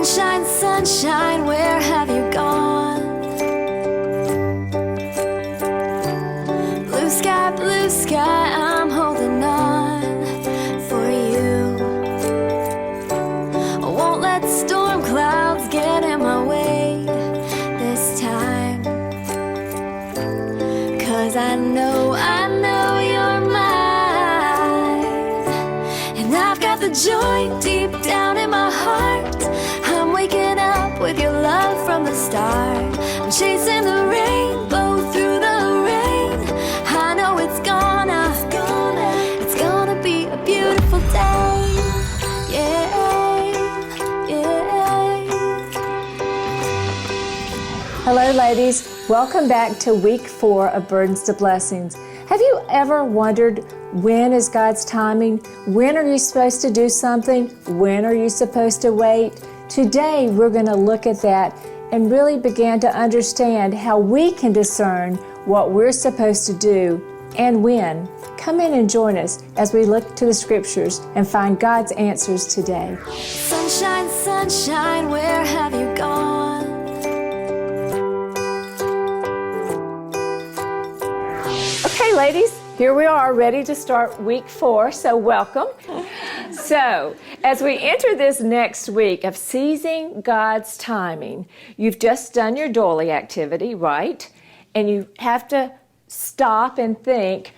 Sunshine, sunshine, where have you gone? Blue sky, I'm holding on for you. I won't let storm clouds get in my way this time. 'Cause I know you're mine. And I've got the joy deep down in my heart. I'm waking up with your love from the start. I'm chasing the rainbow through the rain. I know it's gonna be a beautiful day. Yeah, yeah. Hello, ladies. Welcome back to week 4 of Burdens to Blessings. Have you ever wondered, when is God's timing? When are you supposed to do something? When are you supposed to wait? Today, we're going to look at that and really begin to understand how we can discern what we're supposed to do and when. Come in and join us as we look to the scriptures and find God's answers today. Sunshine, sunshine, where have you gone? Okay, ladies, here we are ready to start week 4, so welcome. So, as we enter this next week of seizing God's timing, you've just done your doily activity, right? And you have to stop and think,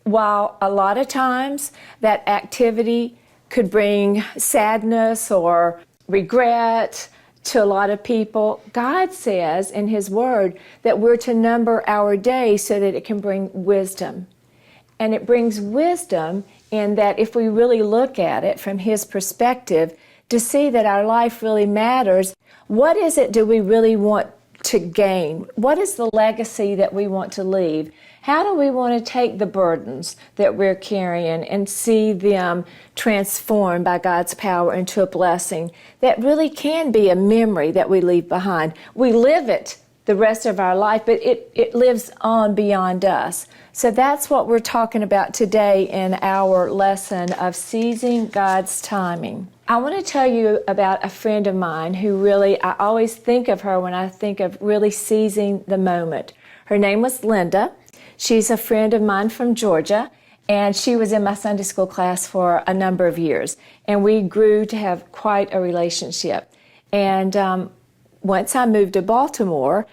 while a lot of times that activity could bring sadness or regret to a lot of people, God says in His Word that we're to number our days so that it can bring wisdom. And it brings wisdom in that if we really look at it from His perspective, to see that our life really matters. What is it do we really want to gain? What is the legacy that we want to leave? How do we want to take the burdens that we're carrying and see them transformed by God's power into a blessing that really can be a memory that we leave behind? We live it the rest of our life, but it lives on beyond us. So that's what we're talking about today in our lesson of seizing God's timing. I want to tell you about a friend of mine who really, I always think of her when I think of really seizing the moment. Her name was Linda. She's a friend of mine from Georgia, and she was in my Sunday school class for a number of years. And we grew to have quite a relationship. And once I moved to Baltimore,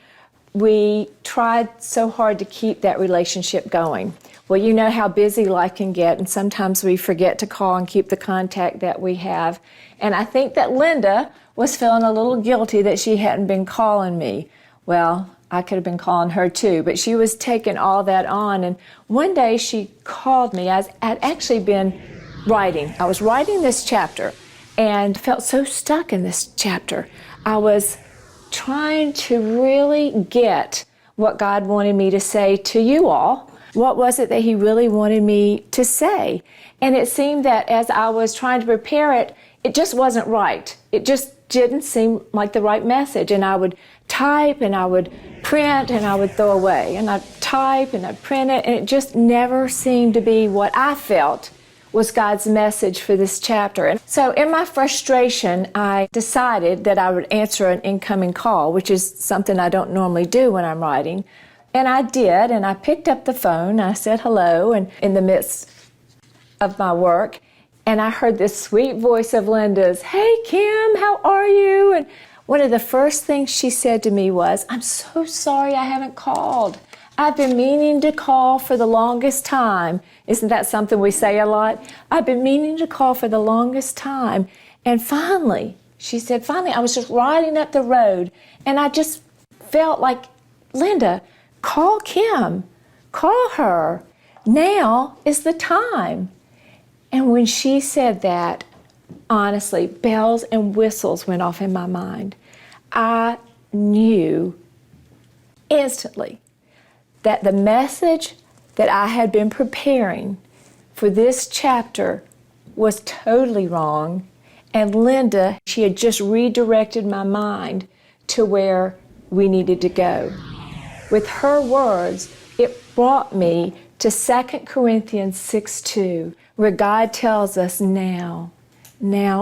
we tried so hard to keep that relationship going. Well, you know how busy life can get, and sometimes we forget to call and keep the contact that we have. And I think that Linda was feeling a little guilty that she hadn't been calling me. Well, I could have been calling her too, but she was taking all that on. And one day she called me. I'd actually been writing. I was writing this chapter and felt so stuck in this chapter. I was trying to really get what God wanted me to say to you all. What was it that He really wanted me to say? And it seemed that as I was trying to prepare it, it just wasn't right. It just didn't seem like the right message. And I would type and I would print and I would throw away. And I'd type and I'd print it, and it just never seemed to be what I felt was God's message for this chapter. And so in my frustration, I decided that I would answer an incoming call, which is something I don't normally do when I'm writing. And I did, and I picked up the phone, I said hello, and in the midst of my work, and I heard this sweet voice of Linda's, "Hey Kim, how are you?" And one of the first things she said to me was, "I'm so sorry I haven't called. I've been meaning to call for the longest time." Isn't that something we say a lot? I've been meaning to call for the longest time. And finally, she said, I was just riding up the road, and I just felt like, Linda, call Kim. Call her. Now is the time. And when she said that, honestly, bells and whistles went off in my mind. I knew instantly that the message that I had been preparing for this chapter was totally wrong. And Linda, she had just redirected my mind to where we needed to go. With her words, it brought me to 2 Corinthians 6:2, where God tells us now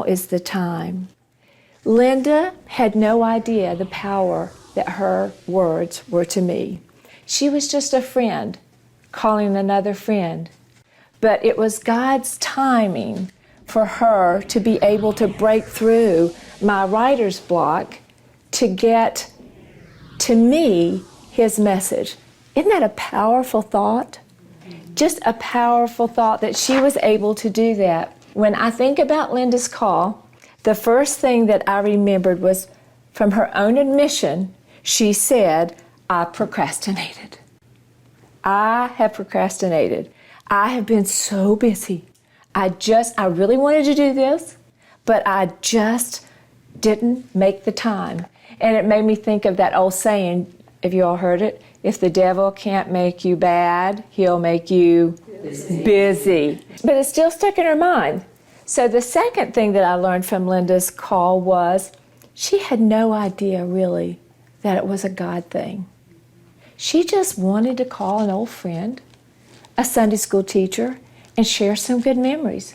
is the time. Linda had no idea the power that her words were to me. She was just a friend calling another friend. But it was God's timing for her to be able to break through my writer's block to get to me His message. Isn't that a powerful thought? Just a powerful thought that she was able to do that. When I think about Linda's call, the first thing that I remembered was from her own admission, she said, I procrastinated. I have procrastinated. I have been so busy. I really wanted to do this, but I just didn't make the time. And it made me think of that old saying, have you all heard it? If the devil can't make you bad, he'll make you busy. But it still stuck in her mind. So the second thing that I learned from Linda's call was she had no idea really that it was a God thing. She just wanted to call an old friend, a Sunday school teacher, and share some good memories.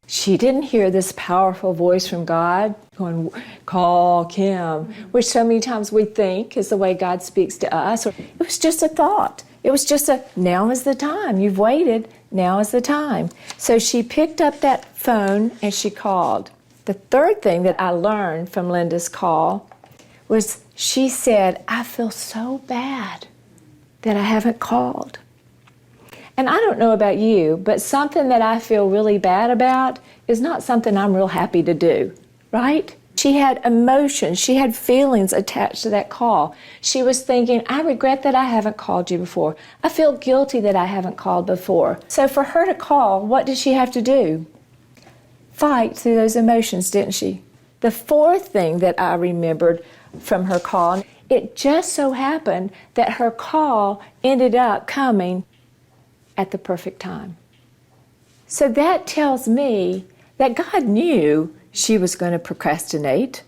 She didn't hear this powerful voice from God going, call Kim, which so many times we think is the way God speaks to us. It was just a thought. It was just now is the time. You've waited, now is the time. So she picked up that phone and she called. The third thing that I learned from Linda's call was she said, I feel so bad that I haven't called. And I don't know about you, but something that I feel really bad about is not something I'm real happy to do, right? She had emotions, she had feelings attached to that call. She was thinking, I regret that I haven't called you before. I feel guilty that I haven't called before. So for her to call, what did she have to do? Fight through those emotions, didn't she? The fourth thing that I remembered from her call, it just so happened that her call ended up coming at the perfect time. So that tells me that God knew she was going to procrastinate.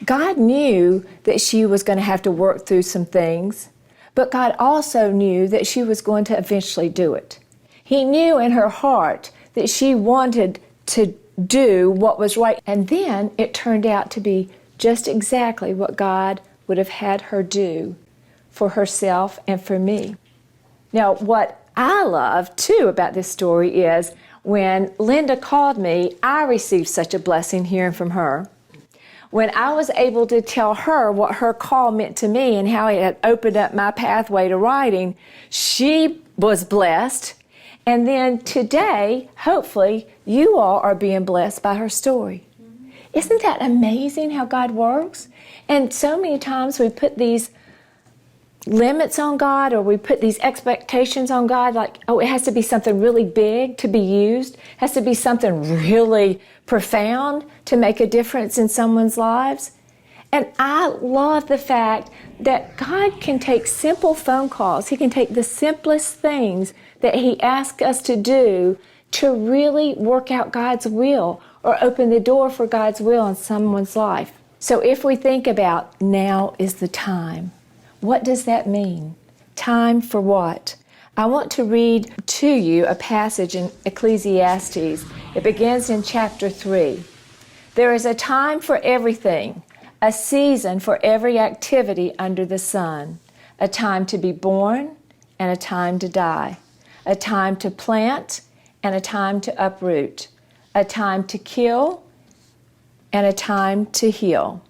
God knew that she was going to have to work through some things, but God also knew that she was going to eventually do it. He knew in her heart that she wanted to do what was right, and then it turned out to be just exactly what God would have had her do for herself and for me. Now, what I love, too, about this story is when Linda called me, I received such a blessing hearing from her. When I was able to tell her what her call meant to me and how it had opened up my pathway to writing, she was blessed. And then today, hopefully, you all are being blessed by her story. Isn't that amazing how God works? And so many times we put these limits on God, or we put these expectations on God, like, oh, it has to be something really big to be used. It has to be something really profound to make a difference in someone's lives. And I love the fact that God can take simple phone calls. He can take the simplest things that He asks us to do to really work out God's will or open the door for God's will in someone's life. So if we think about now is the time, what does that mean? Time for what? I want to read to you a passage in Ecclesiastes. It begins in chapter 3. There is a time for everything, a season for every activity under the sun, a time to be born and a time to die, a time to plant and a time to uproot, a time to kill and a time to heal,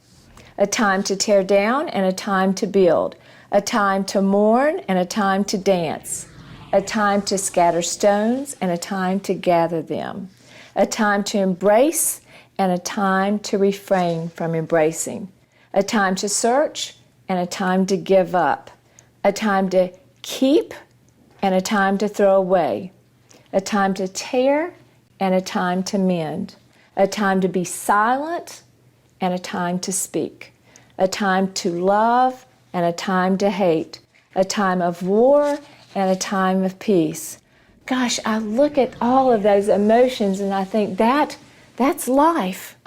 a time to tear down and a time to build, a time to mourn and a time to dance, a time to scatter stones and a time to gather them, a time to embrace and a time to refrain from embracing, a time to search and a time to give up, a time to keep and a time to throw away, a time to tear and a time to mend, a time to be silent and a time to speak, a time to love and a time to hate, a time of war and a time of peace. Gosh, I look at all of those emotions and I think that's life.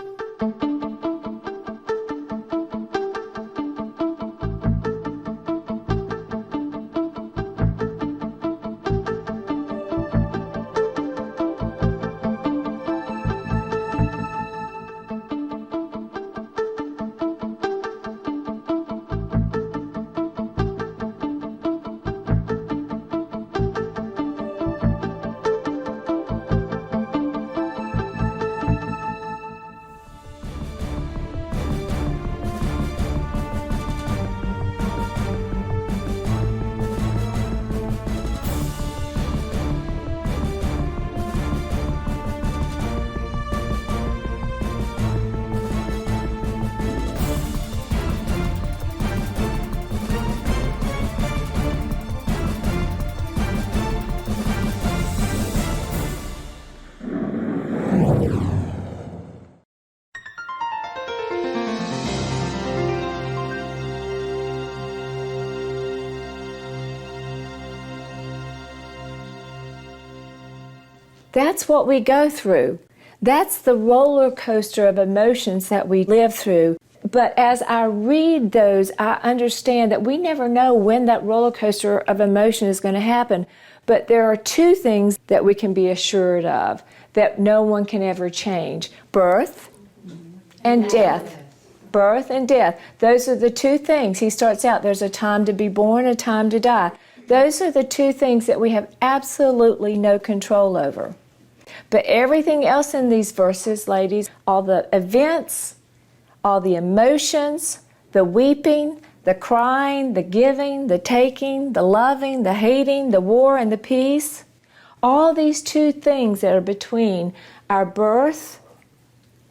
That's what we go through. That's the roller coaster of emotions that we live through. But as I read those, I understand that we never know when that roller coaster of emotion is going to happen. But there are two things that we can be assured of that no one can ever change: birth and death. Birth and death. Those are the two things. He starts out, there's a time to be born, a time to die. Those are the two things that we have absolutely no control over. But everything else in these verses, ladies, all the events, all the emotions, the weeping, the crying, the giving, the taking, the loving, the hating, the war and the peace, all these two things that are between our birth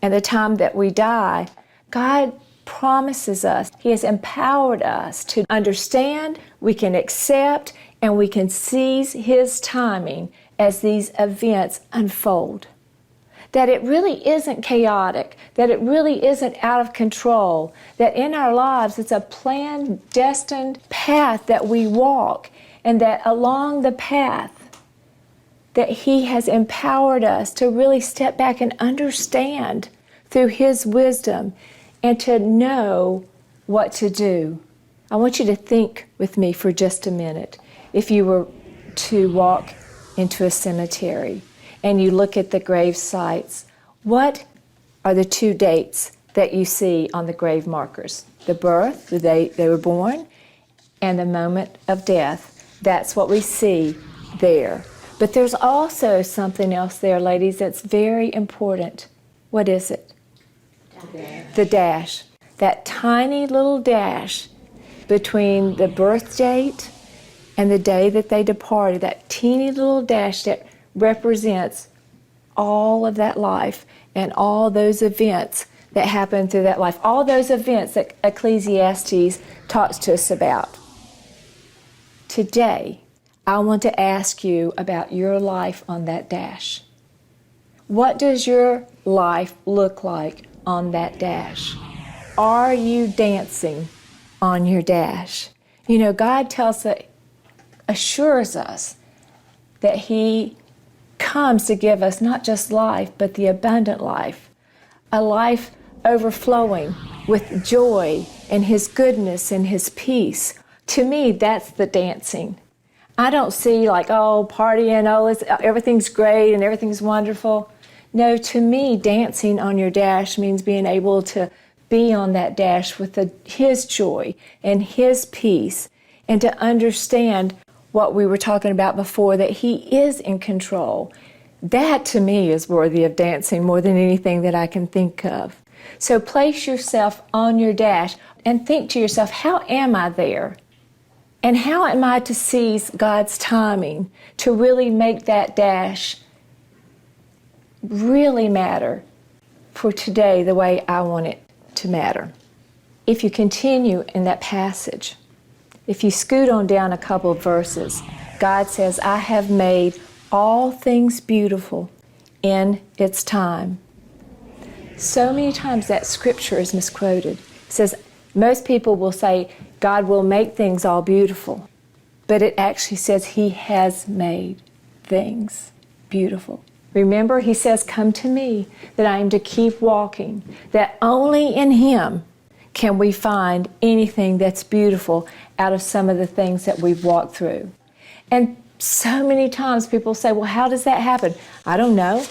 and the time that we die, God promises us, He has empowered us to understand, we can accept, and we can seize His timing as these events unfold. That it really isn't chaotic, that it really isn't out of control, that in our lives it's a planned, destined path that we walk, and that along the path that He has empowered us to really step back and understand through His wisdom and to know what to do. I want you to think with me for just a minute. If you were to walk into a cemetery and you look at the grave sites, what are the two dates that you see on the grave markers? The birth, the date they were born, and the moment of death. That's what we see there. But there's also something else there, ladies, that's very important. What is it? The dash. That tiny little dash between the birth date and the day that they departed. That teeny little dash that represents all of that life and all those events that happened through that life. All those events that Ecclesiastes talks to us about. Today, I want to ask you about your life on that dash. What does your life look like on that dash? Are you dancing on your dash? You know, God assures us that He comes to give us not just life, but the abundant life. A life overflowing with joy and His goodness and His peace. To me, that's the dancing. I don't see like, partying, everything's great and everything's wonderful. No, to me, dancing on your dash means being able to be on that dash with His joy and His peace, and to understand what we were talking about before, that He is in control. That, to me, is worthy of dancing more than anything that I can think of. So place yourself on your dash and think to yourself, how am I there? And how am I to seize God's timing to really make that dash really matter for today the way I want it to matter? If you continue in that passage, if you scoot on down a couple of verses, God says, I have made all things beautiful in its time. So many times that scripture is misquoted. It says, most people will say, God will make things all beautiful. But it actually says He has made things beautiful. Remember, He says, come to me, that I am to keep walking, that only in Him can we find anything that's beautiful out of some of the things that we've walked through. And so many times people say, well, how does that happen? I don't know.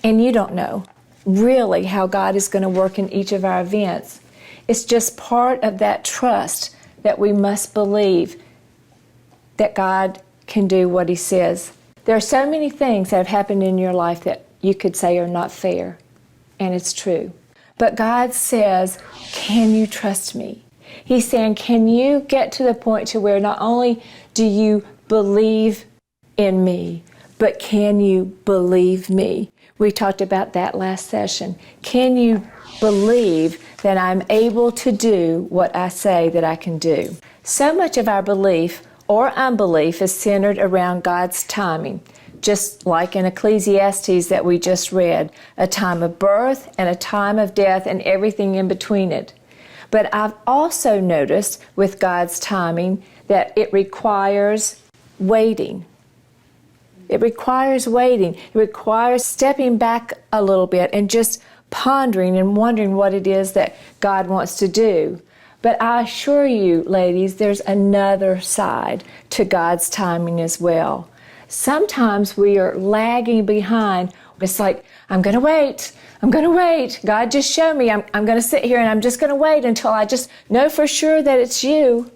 And you don't know really how God is going to work in each of our events. It's just part of that trust that we must believe that God can do what He says. There are so many things that have happened in your life that you could say are not fair, and it's true. But God says, can you trust me? He's saying, can you get to the point to where not only do you believe in me, but can you believe me? We talked about that last session. Can you believe that I'm able to do what I say that I can do? So much of our belief or unbelief is centered around God's timing, just like in Ecclesiastes that we just read, a time of birth and a time of death and everything in between it. But I've also noticed with God's timing that it requires waiting. It requires waiting. It requires stepping back a little bit and just pondering and wondering what it is that God wants to do. But I assure you, ladies, there's another side to God's timing as well. Sometimes we are lagging behind. It's like, I'm going to wait. I'm going to wait. God, just show me. I'm going to sit here and I'm just going to wait until I just know for sure that it's you.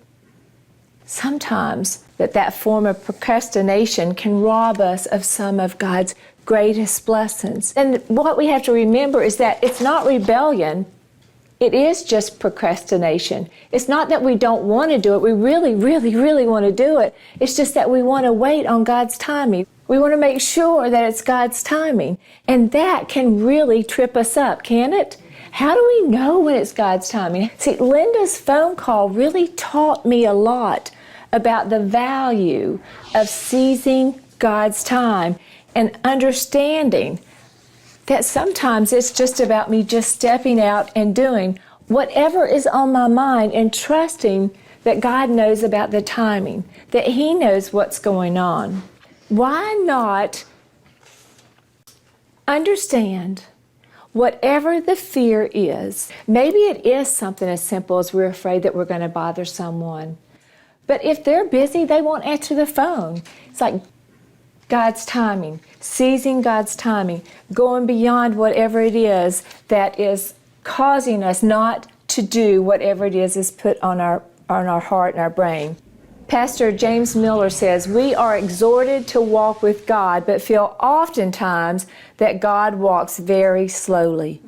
Sometimes that form of procrastination can rob us of some of God's greatest blessings. And what we have to remember is that it's not rebellion. It is just procrastination. It's not that we don't want to do it. We really, really, really want to do it. It's just that we want to wait on God's timing. We want to make sure that it's God's timing. And that can really trip us up, can it? How do we know when it's God's timing? See, Linda's phone call really taught me a lot about the value of seizing God's time and understanding that sometimes it's just about me just stepping out and doing whatever is on my mind and trusting that God knows about the timing, that He knows what's going on. Why not understand whatever the fear is? Maybe it is something as simple as we're afraid that we're going to bother someone. But if they're busy, they won't answer the phone. It's like God's timing, seizing God's timing, going beyond whatever it is that is causing us not to do whatever it is put on our heart and our brain. Pastor James Miller says, we are exhorted to walk with God, but feel oftentimes that God walks very slowly.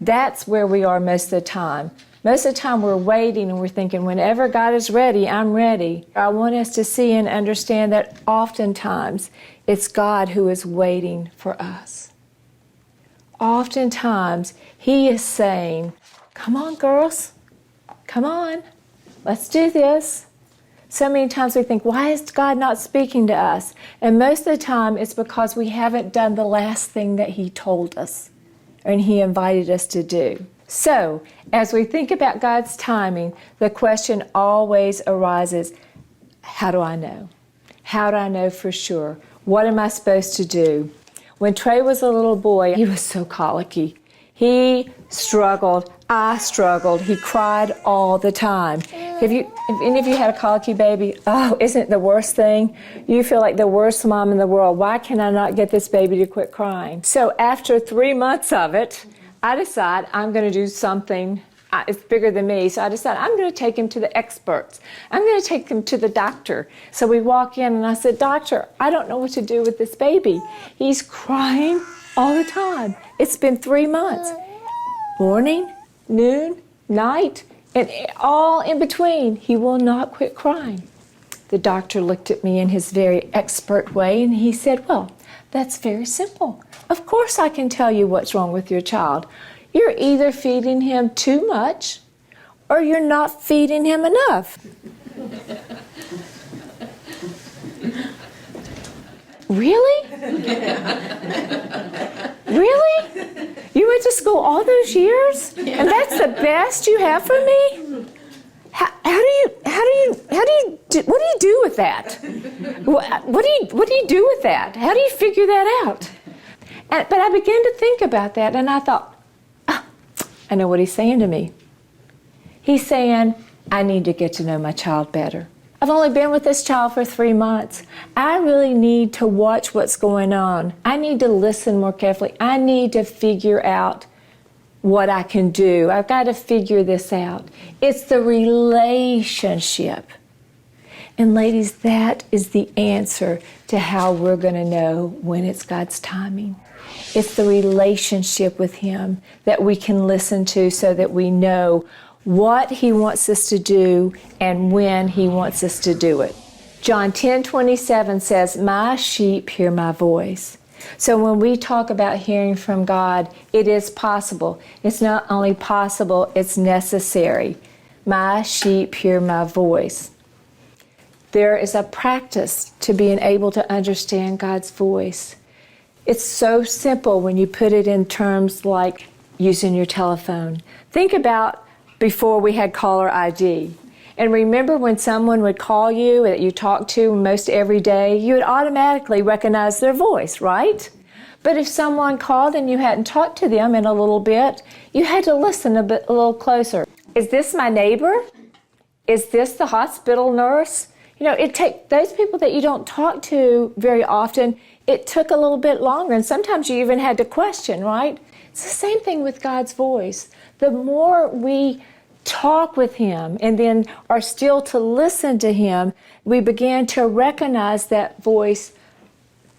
That's where we are most of the time. Most of the time we're waiting and we're thinking, whenever God is ready, I'm ready. I want us to see and understand that oftentimes it's God who is waiting for us. Oftentimes He is saying, come on, girls, come on, let's do this. So many times we think, why is God not speaking to us? And most of the time it's because we haven't done the last thing that He told us and He invited us to do. So, as we think about God's timing, the question always arises, how do I know? How do I know for sure? What am I supposed to do? When Trey was a little boy, he was so colicky. He struggled. I struggled. He cried all the time. If any of you had a colicky baby, oh, isn't it the worst thing? You feel like the worst mom in the world. Why can I not get this baby to quit crying? So after 3 months of it, I decide I'm going to do something. It's bigger than me, so I decide I'm going to take him to the experts. I'm going to take him to the doctor. So we walk in and I said, Doctor, I don't know what to do with this baby. He's crying all the time. It's been 3 months. Morning, noon, night, and all in between. He will not quit crying. The doctor looked at me in his very expert way and he said, well, that's very simple. Of course I can tell you what's wrong with your child. You're either feeding him too much or you're not feeding him enough. Really? Really? You went to school all those years? And that's the best you have for me? What do you do with that? What do you do with that? How do you figure that out? But I began to think about that, and I thought, I know what he's saying to me. He's saying, I need to get to know my child better. I've only been with this child for 3 months. I really need to watch what's going on. I need to listen more carefully. I need to figure out what I can do. I've got to figure this out. It's the relationship. And ladies, that is the answer to how we're going to know when it's God's timing. It's the relationship with Him that we can listen to so that we know what He wants us to do and when He wants us to do it. John 10:27 says, my sheep hear my voice. So when we talk about hearing from God, it is possible. It's not only possible, it's necessary. My sheep hear my voice. There is a practice to being able to understand God's voice. It's so simple when you put it in terms like using your telephone. Think about before we had caller ID. And remember when someone would call you that you talk to most every day, you would automatically recognize their voice, right? But if someone called and you hadn't talked to them in a little bit, you had to listen a little closer. Is this my neighbor? Is this the hospital nurse? You know, it takes those people that you don't talk to very often, it took a little bit longer, and sometimes you even had to question, right? It's the same thing with God's voice. The more we talk with Him and then are still to listen to Him, we begin to recognize that voice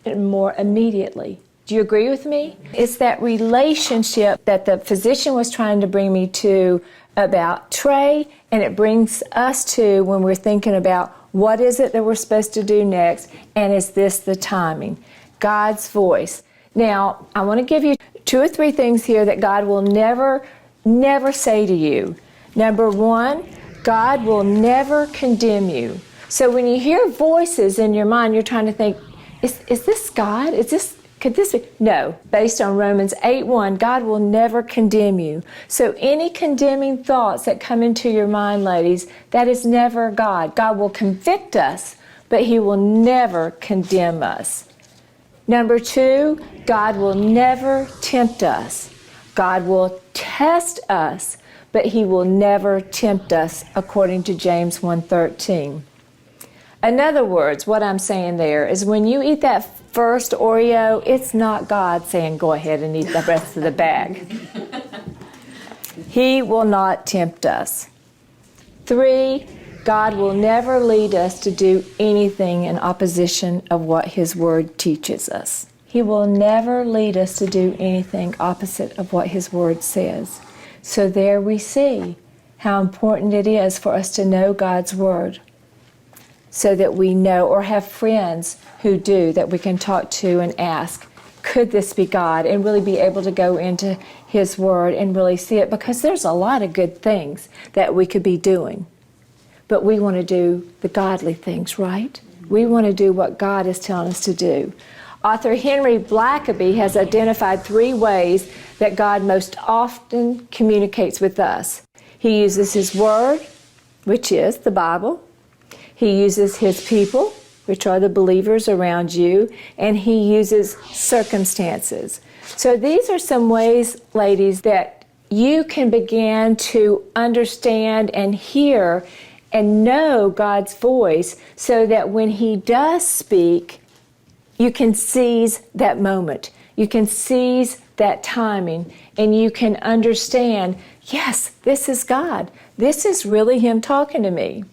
more immediately. Do you agree with me? It's that relationship that the physician was trying to bring me to about Trey, and it brings us to when we're thinking about what is it that we're supposed to do next, and is this the timing? God's voice. Now, I want to give you 2 or 3 things here that God will never say to you. Number 1, God will never condemn you. So when you hear voices in your mind, you're trying to think, is this God? Could this be? No. Based on Romans 8:1, God will never condemn you. So any condemning thoughts that come into your mind, ladies, that is never God. God will convict us, but He will never condemn us. Number 2, God will never tempt us. God will test us, but He will never tempt us, according to James 1:13. In other words, what I'm saying there is when you eat that first Oreo, it's not God saying, go ahead and eat the rest of the bag. He will not tempt us. 3, God will never lead us to do anything in opposition of what His Word teaches us. He will never lead us to do anything opposite of what His Word says. So there we see how important it is for us to know God's Word, so that we know, or have friends who do, that we can talk to and ask, could this be God? And really be able to go into His Word and really see it, because there's a lot of good things that we could be doing. But we want to do the godly things, right? We want to do what God is telling us to do. Author Henry Blackaby has identified 3 ways that God most often communicates with us. He uses His Word, which is the Bible. He uses His people, which are the believers around you, and He uses circumstances. So these are some ways, ladies, that you can begin to understand and hear and know God's voice, so that when He does speak, you can seize that moment. You can seize that timing, and you can understand, yes, this is God. This is really Him talking to me.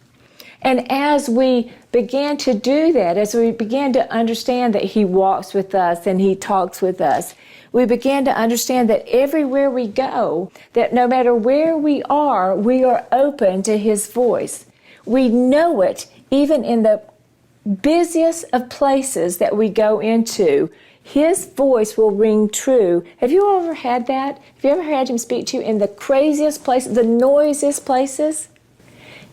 And as we began to do that, as we began to understand that He walks with us and He talks with us, we began to understand that everywhere we go, that no matter where we are open to His voice. We know it even in the busiest of places that we go into. His voice will ring true. Have you ever had that? Have you ever had Him speak to you in the craziest places, the noisiest places?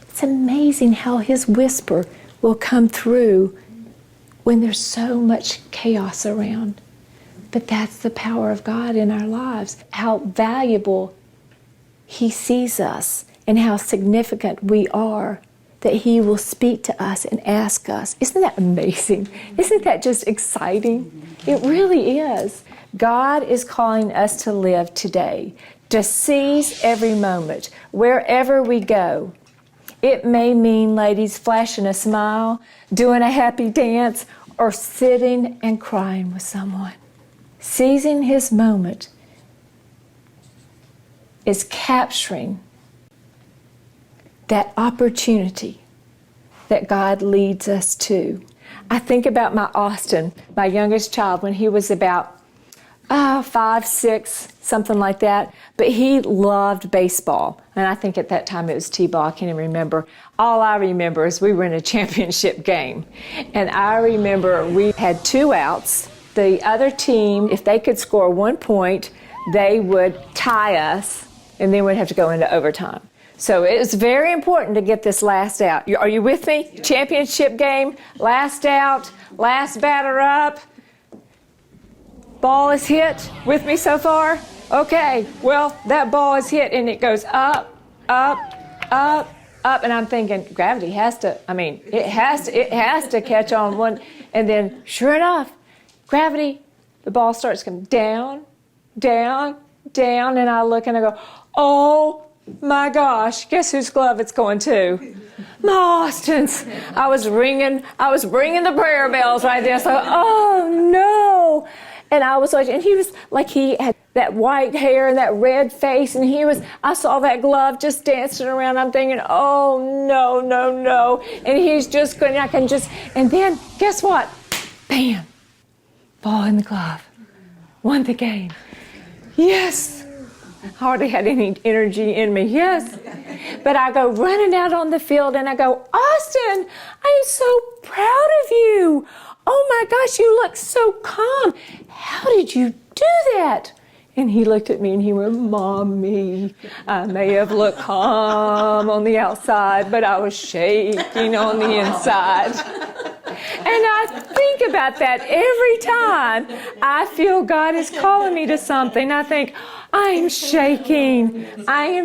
It's amazing how His whisper will come through when there's so much chaos around. But that's the power of God in our lives, how valuable He sees us and how significant we are, that He will speak to us and ask us. Isn't that amazing? Isn't that just exciting? It really is. God is calling us to live today, to seize every moment, wherever we go. It may mean, ladies, flashing a smile, doing a happy dance, or sitting and crying with someone. Seizing His moment is capturing that opportunity that God leads us to. I think about my Austin, my youngest child, when he was about 5, 6, something like that. But he loved baseball. And I think at that time it was T-ball. I can't even remember. All I remember is we were in a championship game. And I remember we had 2 outs. The other team, if they could score 1 point, they would tie us, and then we'd have to go into overtime. So it was very important to get this last out. Are you with me? Yeah. Championship game, last out, last batter up. Ball is hit. With me so far? Okay, well, that ball is hit and it goes up, up, up, up, and I'm thinking, gravity has to, it has to catch on one. And then, sure enough, gravity, the ball starts going down, down, down, and I look and I go, oh my gosh, guess whose glove it's going to? My Austin's. I was ringing the prayer bells right there. So, oh no. And I was like, and he was like, he had that white hair and that red face, and I saw that glove just dancing around. I'm thinking, oh no, no, no. And he's just going, and then guess what? Bam, ball in the glove. Won the game. Yes. Hardly had any energy in me, yes. But I go running out on the field and I go, Austin, I am so proud of you. Oh my gosh, you look so calm. How did you do that? And he looked at me and he went, Mommy, I may have looked calm on the outside, but I was shaking on the inside. And I think about that every time I feel God is calling me to something. I think, I am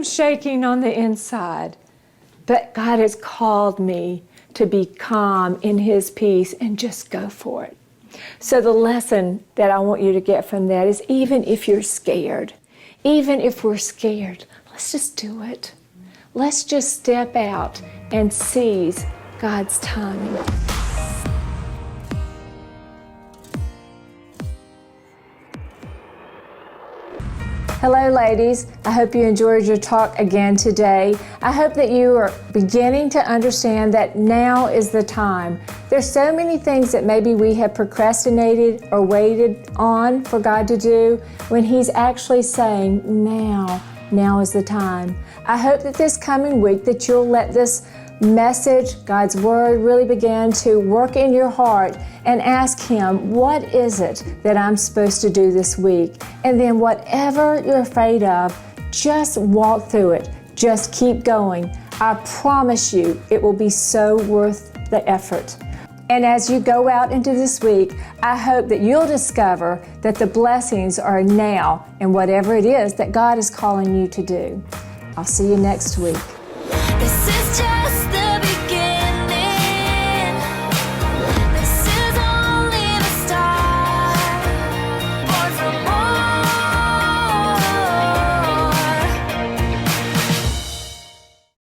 shaking on the inside. But God has called me to be calm in His peace and just go for it. So the lesson that I want you to get from that is, even if you're scared, even if we're scared, let's just do it. Let's just step out and seize God's timing. Hello, ladies. I hope you enjoyed your talk again today. I hope that you are beginning to understand that now is the time. There's so many things that maybe we have procrastinated or waited on for God to do, when He's actually saying, now is the time. I hope that this coming week that you'll let this message, God's Word, really begin to work in your heart, and ask Him, what is it that I'm supposed to do this week? And then whatever you're afraid of, just walk through it. Just keep going. I promise you, it will be so worth the effort. And as you go out into this week, I hope that you'll discover that the blessings are now in whatever it is that God is calling you to do. I'll see you next week. This is just the